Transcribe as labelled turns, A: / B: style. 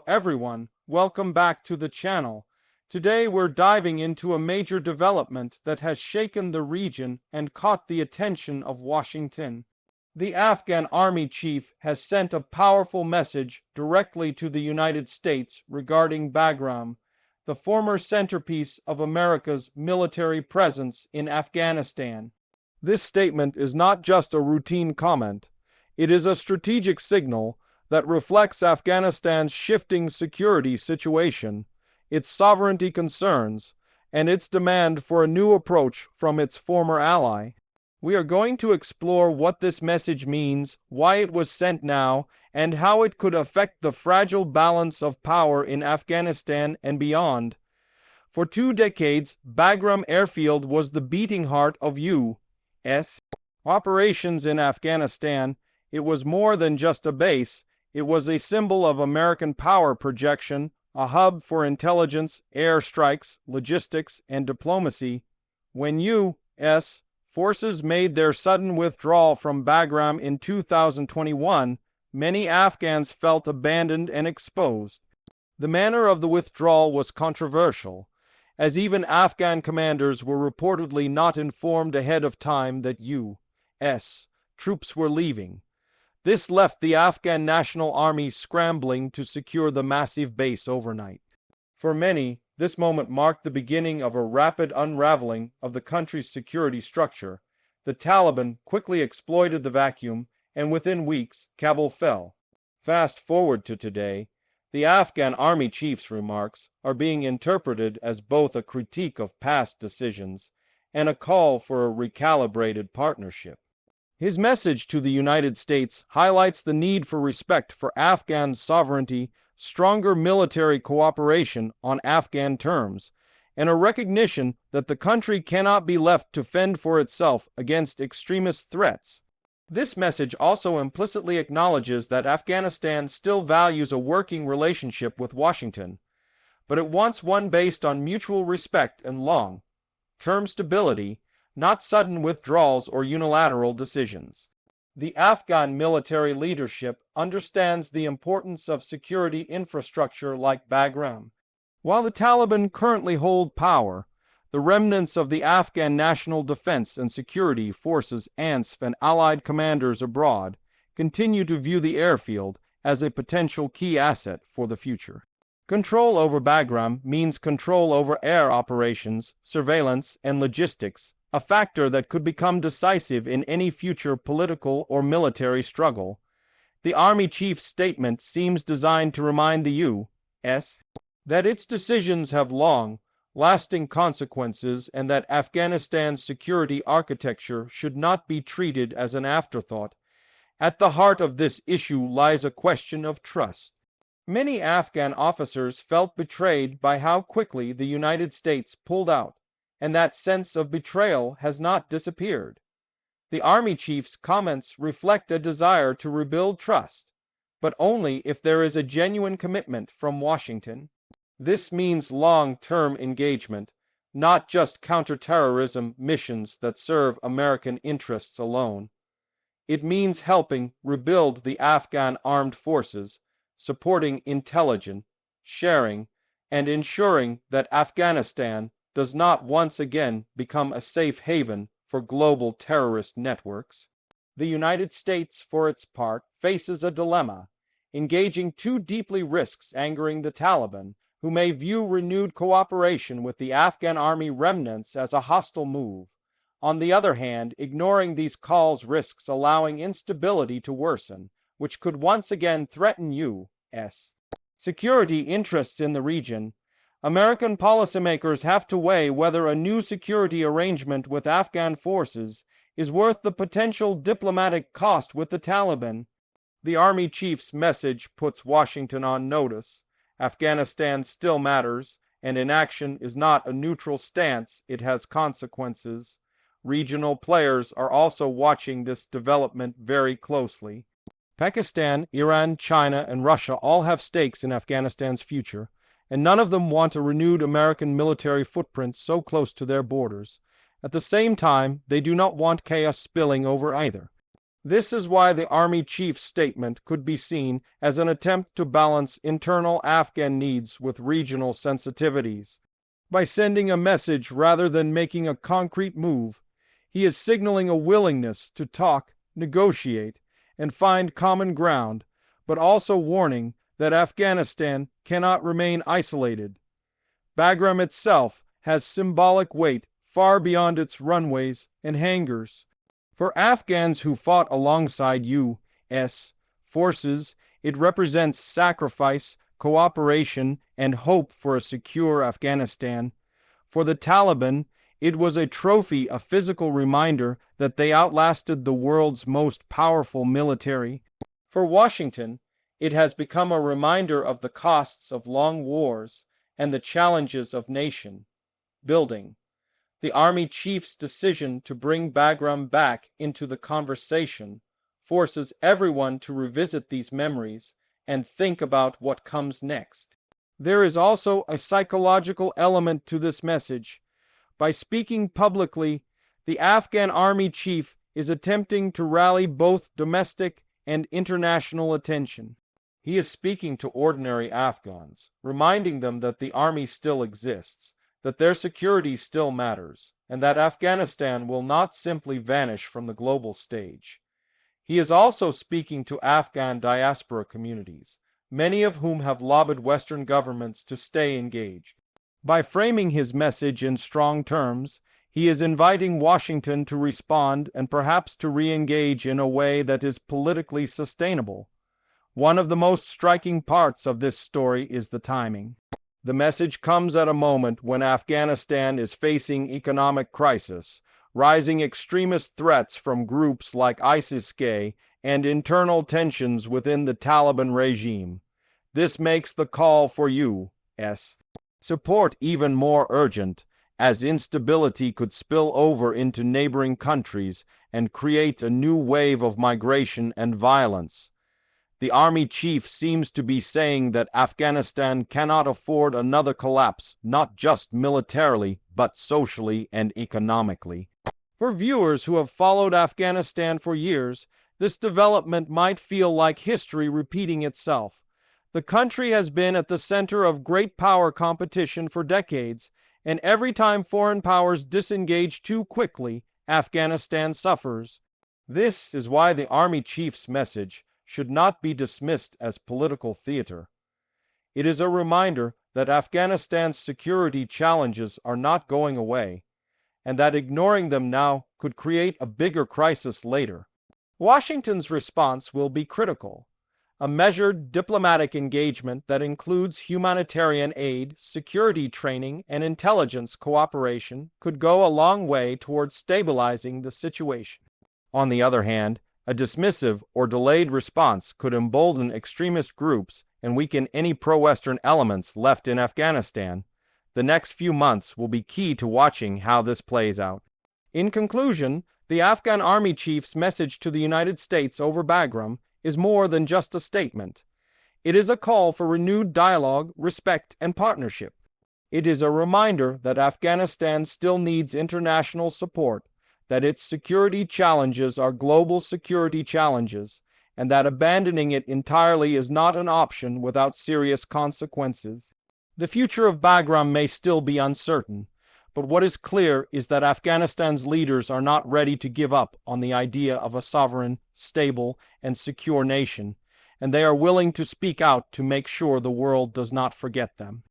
A: everyone, welcome back to the channel. Today we're diving into a major development that has shaken the region and caught the attention of Washington. The Afghan Army Chief has sent a powerful message directly to the United States regarding Bagram, the former centerpiece of America's military presence in Afghanistan. This statement is not just a routine comment. It is a strategic signal that reflects Afghanistan's shifting security situation, its sovereignty concerns, and its demand for a new approach from its former ally. We are going to explore what this message means, why it was sent now, and how it could affect the fragile balance of power in Afghanistan and beyond. For 2 decades, Bagram Airfield was the beating heart of U.S. operations in Afghanistan. It was more than just a base. It was a symbol of American power projection, a hub for intelligence, airstrikes, logistics, and diplomacy. When U.S. forces made their sudden withdrawal from Bagram in 2021, many Afghans felt abandoned and exposed. The manner of the withdrawal was controversial, as even Afghan commanders were reportedly not informed ahead of time that U.S. troops were leaving. This left the Afghan National Army scrambling to secure the massive base overnight. For many, this moment marked the beginning of a rapid unraveling of the country's security structure. The Taliban quickly exploited the vacuum, and within weeks, Kabul fell. Fast forward to today, the Afghan Army Chief's remarks are being interpreted as both a critique of past decisions and a call for a recalibrated partnership. His message to the United States highlights the need for respect for Afghan sovereignty, stronger military cooperation on Afghan terms, and a recognition that the country cannot be left to fend for itself against extremist threats. This message also implicitly acknowledges that Afghanistan still values a working relationship with Washington, but it wants one based on mutual respect and long-term stability, not sudden withdrawals or unilateral decisions. The Afghan military leadership understands the importance of security infrastructure like Bagram. While the Taliban currently hold power, the remnants of the Afghan National Defense and Security Forces ANSF and allied commanders abroad continue to view the airfield as a potential key asset for the future. Control over Bagram means control over air operations, surveillance, and logistics, a factor that could become decisive in any future political or military struggle. The Army Chief's statement seems designed to remind the U.S. that its decisions have long-lasting consequences and that Afghanistan's security architecture should not be treated as an afterthought. At the heart of this issue lies a question of trust. Many Afghan officers felt betrayed by how quickly the United States pulled out, and that sense of betrayal has not disappeared. The Army Chief's comments reflect a desire to rebuild trust, but only if there is a genuine commitment from Washington. This means long-term engagement, not just counterterrorism missions that serve American interests alone. It means helping rebuild the Afghan armed forces, supporting intelligence sharing, and ensuring that Afghanistan does not once again become a safe haven for global terrorist networks. The United States, for its part, faces a dilemma. Engaging too deeply risks angering the Taliban, who may view renewed cooperation with the Afghan army remnants as a hostile move. On the other hand, ignoring these calls risks allowing instability to worsen, which could once again threaten U.S. security interests in the region. American policymakers have to weigh whether a new security arrangement with Afghan forces is worth the potential diplomatic cost with the Taliban. The Army Chief's message puts Washington on notice. Afghanistan still matters, and inaction is not a neutral stance, it has consequences. Regional players are also watching this development very closely. Pakistan, Iran, China, and Russia all have stakes in Afghanistan's future, and none of them want a renewed American military footprint so close to their borders. At the same time, they do not want chaos spilling over either. This is why the Army Chief's statement could be seen as an attempt to balance internal Afghan needs with regional sensitivities. By sending a message rather than making a concrete move, he is signaling a willingness to talk, negotiate, and find common ground, but also warning that Afghanistan cannot remain isolated. Bagram itself has symbolic weight far beyond its runways and hangars. For Afghans who fought alongside U.S. forces, it represents sacrifice, cooperation, and hope for a secure Afghanistan. For the Taliban, it was a trophy, a physical reminder that they outlasted the world's most powerful military. For Washington, it has become a reminder of the costs of long wars and the challenges of nation building. The Army Chief's decision to bring Bagram back into the conversation forces everyone to revisit these memories and think about what comes next. There is also a psychological element to this message. By speaking publicly, the Afghan Army Chief is attempting to rally both domestic and international attention. He is speaking to ordinary Afghans, reminding them that the army still exists, that their security still matters, and that Afghanistan will not simply vanish from the global stage. He is also speaking to Afghan diaspora communities, many of whom have lobbied Western governments to stay engaged. By framing his message in strong terms, he is inviting Washington to respond and perhaps to re-engage in a way that is politically sustainable. One of the most striking parts of this story is the timing. The message comes at a moment when Afghanistan is facing economic crisis, rising extremist threats from groups like ISIS-K, and internal tensions within the Taliban regime. This makes the call for U.S. support even more urgent, as instability could spill over into neighboring countries and create a new wave of migration and violence. The Army Chief seems to be saying that Afghanistan cannot afford another collapse, not just militarily, but socially and economically. For viewers who have followed Afghanistan for years, this development might feel like history repeating itself. The country has been at the center of great power competition for decades, and every time foreign powers disengage too quickly, Afghanistan suffers. This is why the Army Chief's message should not be dismissed as political theater. It is a reminder that Afghanistan's security challenges are not going away, and that ignoring them now could create a bigger crisis later. Washington's response will be critical. A measured diplomatic engagement that includes humanitarian aid, security training, and intelligence cooperation could go a long way towards stabilizing the situation. On the other hand, a dismissive or delayed response could embolden extremist groups and weaken any pro-Western elements left in Afghanistan. The next few months will be key to watching how this plays out. In conclusion, the Afghan Army Chief's message to the United States over Bagram is more than just a statement. It is a call for renewed dialogue, respect, and partnership. It is a reminder that Afghanistan still needs international support, that its security challenges are global security challenges, and that abandoning it entirely is not an option without serious consequences. The future of Bagram may still be uncertain, but what is clear is that Afghanistan's leaders are not ready to give up on the idea of a sovereign, stable, and secure nation, and they are willing to speak out to make sure the world does not forget them.